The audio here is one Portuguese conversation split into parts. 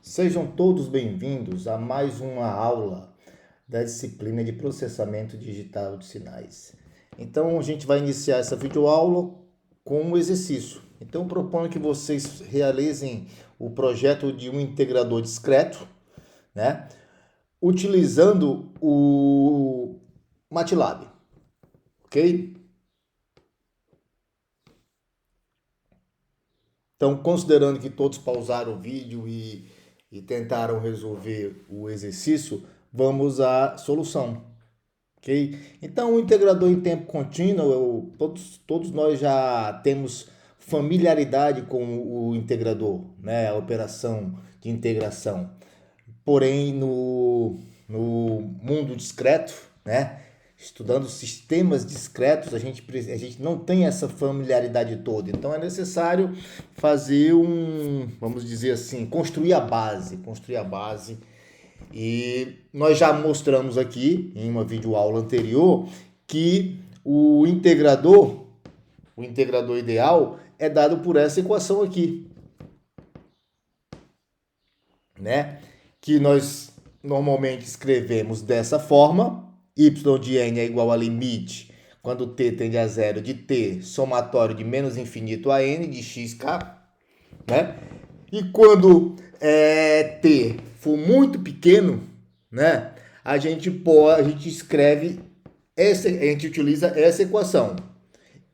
Sejam todos bem-vindos a mais uma aula da disciplina de processamento digital de sinais. Então, a gente vai iniciar essa videoaula com um exercício. Então, eu proponho que vocês realizem o projeto de um integrador discreto, né? Utilizando o MATLAB, ok? Então, considerando que todos pausaram o vídeo e tentaram resolver o exercício, vamos à solução, ok? Então, o integrador em tempo contínuo, todos nós já temos familiaridade com o integrador, né? A operação de integração. Porém, no mundo discreto, né? Estudando sistemas discretos, a gente não tem essa familiaridade toda. Então é necessário fazer vamos dizer assim, construir a base. E nós já mostramos aqui em uma videoaula anterior que o integrador ideal é dado por essa equação aqui, né? Que nós normalmente escrevemos dessa forma: y de n é igual a limite, quando t tende a zero, de t somatório de menos infinito a n de xk, né? E quando t for muito pequeno, né? A gente escreve a gente utiliza essa equação: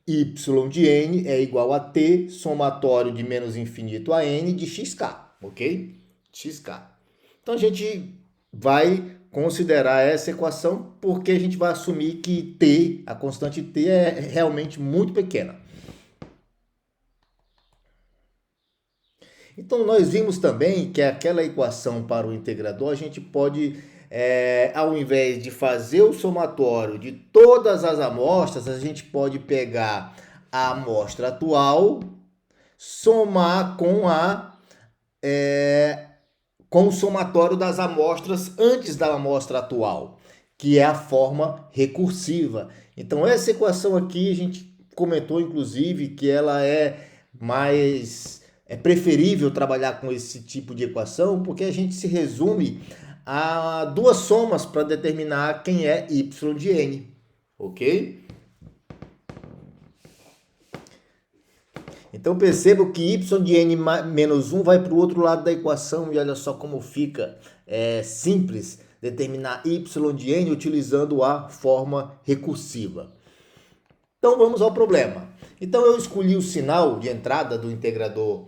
y de n é igual a t somatório de menos infinito a n de xk, ok? Xk. Então a gente vai considerar essa equação porque a gente vai assumir que t, a constante t, é realmente muito pequena. Então nós vimos também que aquela equação para o integrador a gente pode, ao invés de fazer o somatório de todas as amostras, a gente pode pegar a amostra atual, somar com o somatório das amostras antes da amostra atual, que é a forma recursiva. Então essa equação aqui a gente comentou inclusive que ela é preferível trabalhar com esse tipo de equação porque a gente se resume a duas somas para determinar quem é y de n, ok? Então perceba que y de n menos 1 vai para o outro lado da equação e olha só como fica simples determinar y de n utilizando a forma recursiva. Então vamos ao problema. Então eu escolhi o sinal de entrada do integrador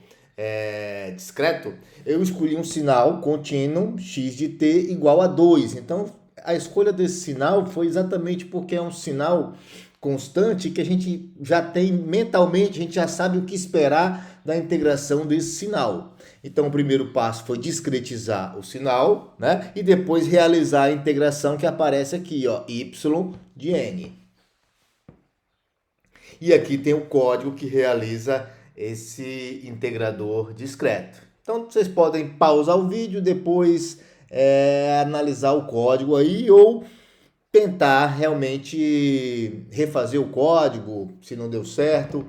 discreto, eu escolhi um sinal contínuo x de t igual a 2. Então a escolha desse sinal foi exatamente porque é um sinal constante que a gente já tem mentalmente, a gente já sabe o que esperar da integração desse sinal. Então o primeiro passo foi discretizar o sinal, né? E depois realizar a integração que aparece aqui, ó, y de n. E aqui tem o código que realiza esse integrador discreto. Então vocês podem pausar o vídeo, depois analisar o código aí ou tentar realmente refazer o código, se não deu certo.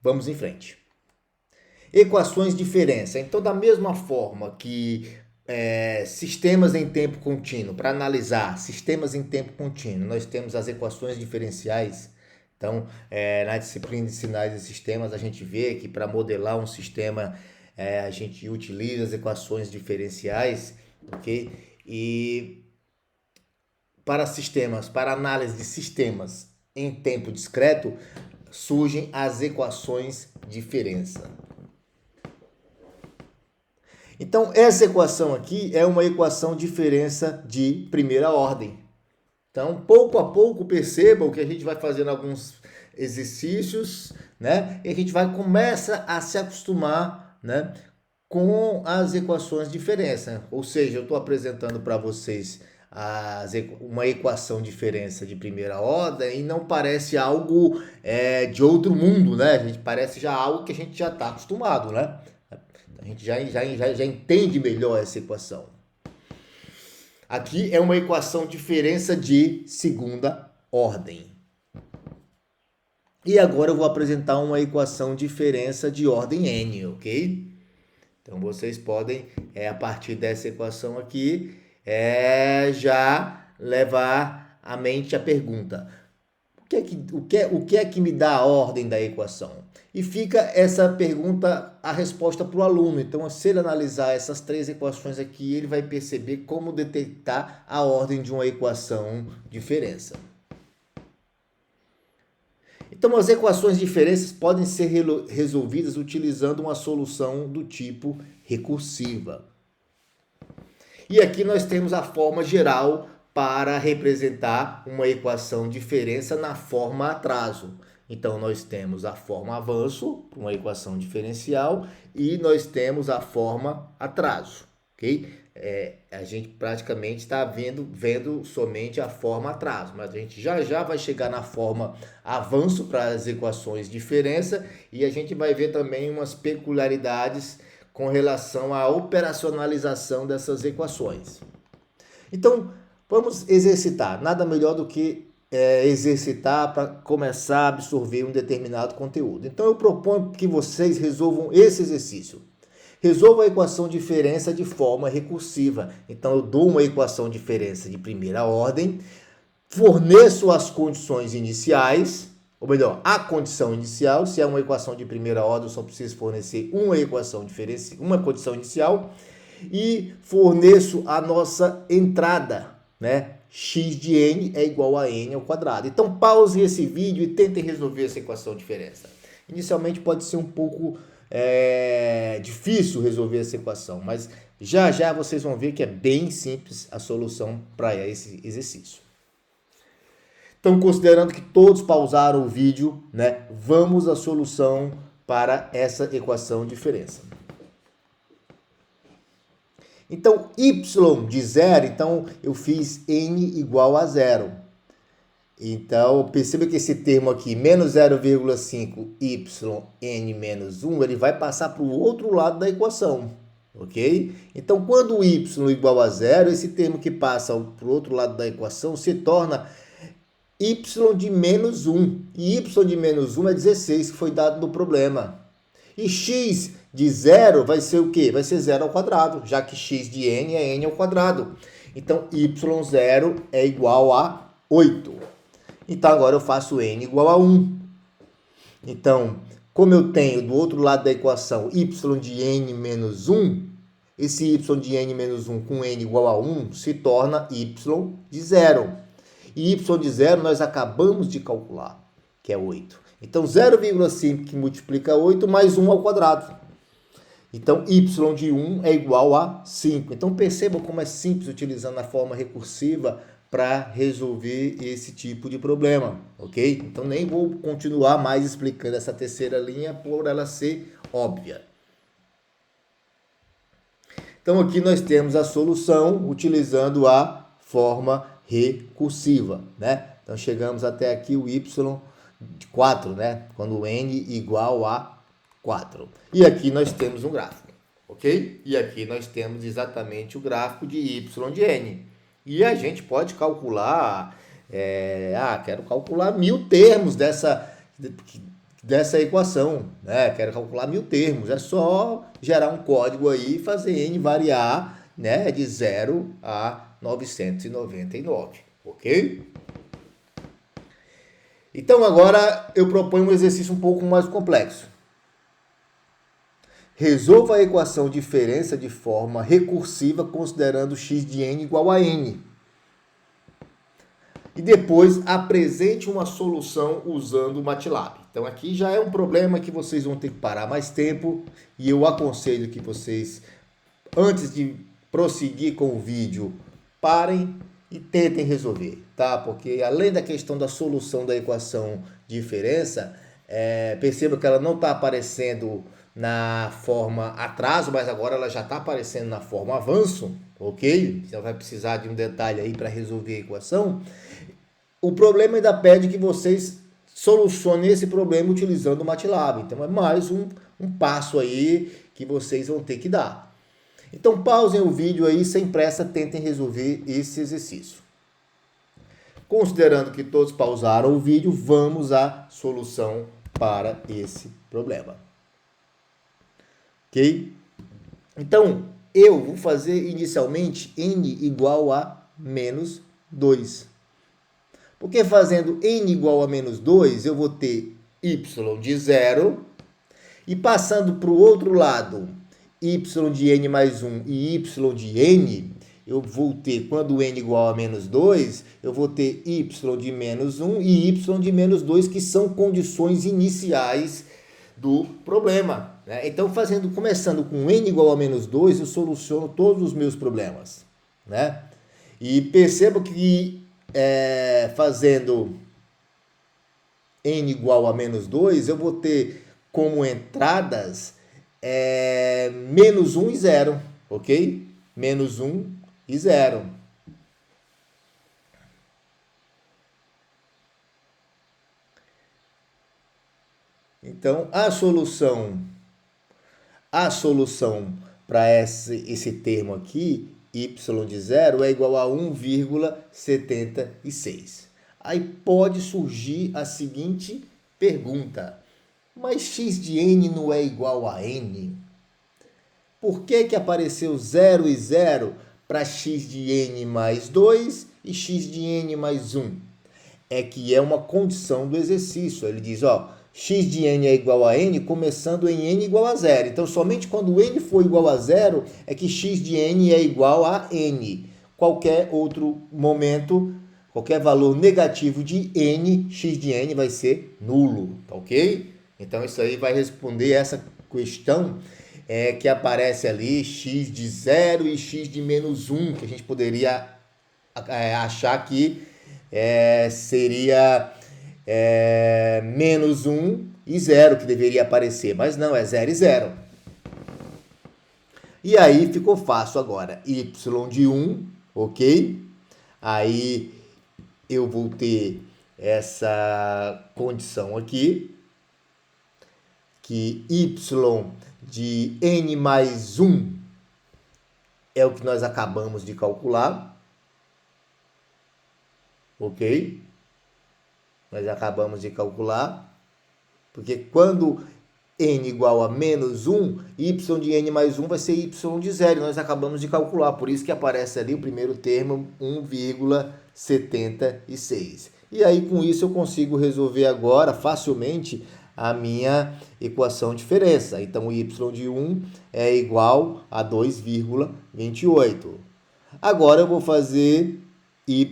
Vamos em frente. Equações de diferença. Então, da mesma forma que sistemas em tempo contínuo, para analisar sistemas em tempo contínuo, nós temos as equações diferenciais. Então, na disciplina de sinais e sistemas, a gente vê que para modelar um sistema, a gente utiliza as equações diferenciais, ok? E para análise de sistemas em tempo discreto, surgem as equações de diferença. Então, essa equação aqui é uma equação de diferença de primeira ordem. Então, pouco a pouco, percebam que a gente vai fazendo alguns exercícios, né? E a gente começa a se acostumar, né, com as equações de diferença. Ou seja, eu estou apresentando para vocês uma equação de diferença de primeira ordem e não parece algo de outro mundo, né? A gente parece já algo que a gente já está acostumado, né? A gente já entende melhor essa equação. Aqui é uma equação de diferença de segunda ordem. E agora eu vou apresentar uma equação de diferença de ordem n, ok? Então, vocês podem, a partir dessa equação aqui, já levar à mente a pergunta: o que é que me dá a ordem da equação? E fica essa pergunta, a resposta para o aluno. Então, se ele analisar essas três equações aqui, ele vai perceber como detectar a ordem de uma equação diferença. Então, as equações diferenças podem ser resolvidas utilizando uma solução do tipo recursiva. E aqui nós temos a forma geral para representar uma equação diferença na forma atraso. Então, nós temos a forma avanço, uma equação diferencial, e nós temos a forma atraso, ok? A gente praticamente está vendo somente a forma atraso, mas a gente já vai chegar na forma avanço para as equações diferença, e a gente vai ver também umas peculiaridades com relação à operacionalização dessas equações. Então, vamos exercitar. Nada melhor do que exercitar para começar a absorver um determinado conteúdo. Então, eu proponho que vocês resolvam esse exercício. Resolva a equação diferença de forma recursiva. Então, eu dou uma equação diferença de primeira ordem, forneço as condições iniciais, ou melhor, a condição inicial. Se é uma equação de primeira ordem, eu só preciso fornecer uma condição inicial, e forneço a nossa entrada, né? X de n é igual a n ao quadrado. Então, pause esse vídeo e tentem resolver essa equação de diferença. Inicialmente pode ser um pouco difícil resolver essa equação, mas já vocês vão ver que é bem simples a solução para esse exercício. Então, considerando que todos pausaram o vídeo, né, vamos à solução para essa equação de diferença. Então, y de zero, então eu fiz n igual a zero. Então, perceba que esse termo aqui, menos 0,5 yn menos 1, ele vai passar para o outro lado da equação, ok? Então, quando y igual a zero, esse termo que passa para o outro lado da equação se torna y de menos 1. E y de menos 1 é 16, que foi dado no problema. E x de zero vai ser o quê? Vai ser zero ao quadrado, já que x de n é n ao quadrado. Então, y0 é igual a 8. Então, agora eu faço n igual a 1. Então, como eu tenho do outro lado da equação y de n menos 1, esse y de n menos 1 com n igual a 1 se torna y de zero. E y de zero nós acabamos de calcular, que é 8. Então, 0,5 que multiplica 8 mais 1 ao quadrado. Então, y de 1 é igual a 5. Então, percebam como é simples utilizando a forma recursiva para resolver esse tipo de problema, ok? Então, nem vou continuar mais explicando essa terceira linha por ela ser óbvia. Então, aqui nós temos a solução utilizando a forma recursiva, né? Então, chegamos até aqui o y de 4, né? Quando n igual a 4. E aqui nós temos um gráfico, ok? E aqui nós temos exatamente o gráfico de y de n. E a gente pode calcular, quero calcular 1000 termos dessa equação, né? Quero calcular 1000 termos. É só gerar um código aí e fazer n variar, né? De 0 a 999, ok? Então, agora eu proponho um exercício um pouco mais complexo. Resolva a equação diferença de forma recursiva considerando x de n igual a n. E depois apresente uma solução usando o MATLAB. Então aqui já é um problema que vocês vão ter que parar mais tempo. E eu aconselho que vocês, antes de prosseguir com o vídeo, parem e tentem resolver, tá? Porque além da questão da solução da equação de diferença, perceba que ela não está aparecendo na forma atraso, mas agora ela já está aparecendo na forma avanço, ok? Então vai precisar de um detalhe aí para resolver a equação. O problema ainda pede que vocês solucionem esse problema utilizando o MATLAB. Então é mais um passo aí que vocês vão ter que dar. Então pausem o vídeo aí, sem pressa, tentem resolver esse exercício. Considerando que todos pausaram o vídeo, vamos à solução para esse problema. Ok? Então, eu vou fazer inicialmente n igual a menos 2. Porque fazendo n igual a menos 2, eu vou ter y de 0. E passando para o outro lado, y de n mais 1 e y de n, eu vou ter, quando n igual a menos 2, eu vou ter y de menos 1 e y de menos 2, que são condições iniciais do problema. Né? Então, começando com n igual a menos 2, eu soluciono todos os meus problemas. Né? E perceba que fazendo n igual a menos 2, eu vou ter como entradas menos 1 e 0, ok? Menos 1 e 0. Então, a solução para esse termo aqui, y de 0, é igual a 1,76. Aí pode surgir a seguinte pergunta: mas x de n não é igual a n? Por que apareceu 0 e 0 para x de n mais 2 e x de n mais 1? É que é uma condição do exercício. Ele diz, ó, x de n é igual a n, começando em n igual a 0. Então, somente quando n for igual a 0 é que x de n é igual a n. Qualquer outro momento, qualquer valor negativo de n, x de n vai ser nulo, tá ok? Então, isso aí vai responder essa questão que aparece ali, x de 0 e x de menos 1, que a gente poderia achar que seria menos 1 e 0 que deveria aparecer, mas não, é 0 e 0. E aí ficou fácil agora, y de 1, ok? Aí eu vou ter essa condição aqui, que y de n mais 1 é o que nós acabamos de calcular, ok? Nós acabamos de calcular, porque quando n igual a menos 1, y de n mais 1 vai ser y de 0, e nós acabamos de calcular, por isso que aparece ali o primeiro termo, 1,76. E aí com isso eu consigo resolver agora facilmente a minha equação de diferença. Então, y de 1 é igual a 2,28. Agora eu vou fazer y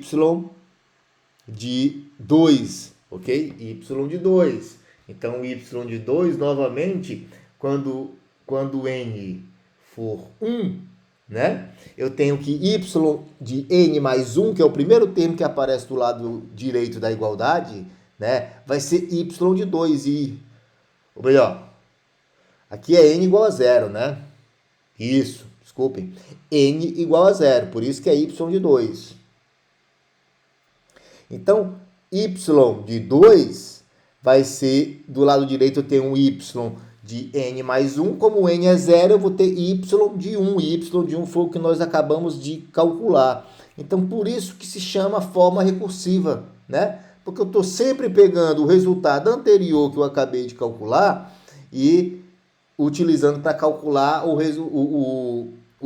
de 2, ok? Y de 2. Então, y de 2, novamente, quando n for 1, né? Eu tenho que y de n mais 1, que é o primeiro termo que aparece do lado direito da igualdade, né? Vai ser y de 2 ou melhor, aqui é n igual a 0, né? Isso, desculpem. N igual a 0, por isso que é y de 2. Então, y de 2 vai ser, do lado direito eu tenho um y de n mais 1, como n é 0, eu vou ter y de 1. Y de 1 foi o que nós acabamos de calcular. Então, por isso que se chama forma recursiva, né? Porque eu estou sempre pegando o resultado anterior que eu acabei de calcular e utilizando para calcular o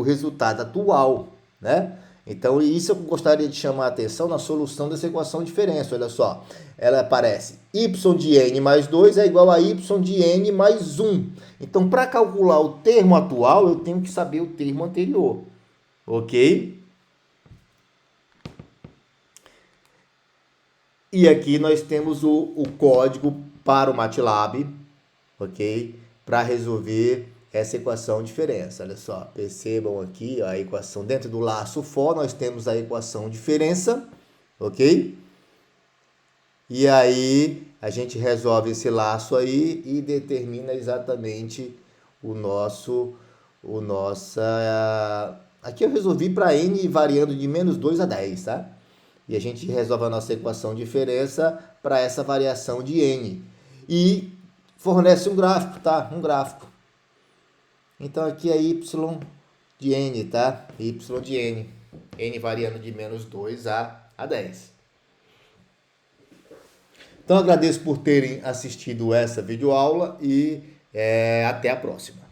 resultado atual, né? Então, isso eu gostaria de chamar a atenção na solução dessa equação de diferença. Olha só, ela aparece y de n mais 2 é igual a y de n mais 1. Então, para calcular o termo atual, eu tenho que saber o termo anterior, ok? E aqui nós temos o código para o MATLAB, ok? Para resolver essa equação de diferença. Olha só, percebam aqui ó, a equação dentro do laço for, nós temos a equação de diferença, ok? E aí a gente resolve esse laço aí e determina exatamente aqui eu resolvi para n variando de menos 2 a 10, tá? E a gente resolve a nossa equação de diferença para essa variação de n. E fornece um gráfico, tá? Um gráfico. Então aqui é y de n, tá? Y de n. N variando de menos 2 a 10. Então agradeço por terem assistido essa videoaula e até a próxima.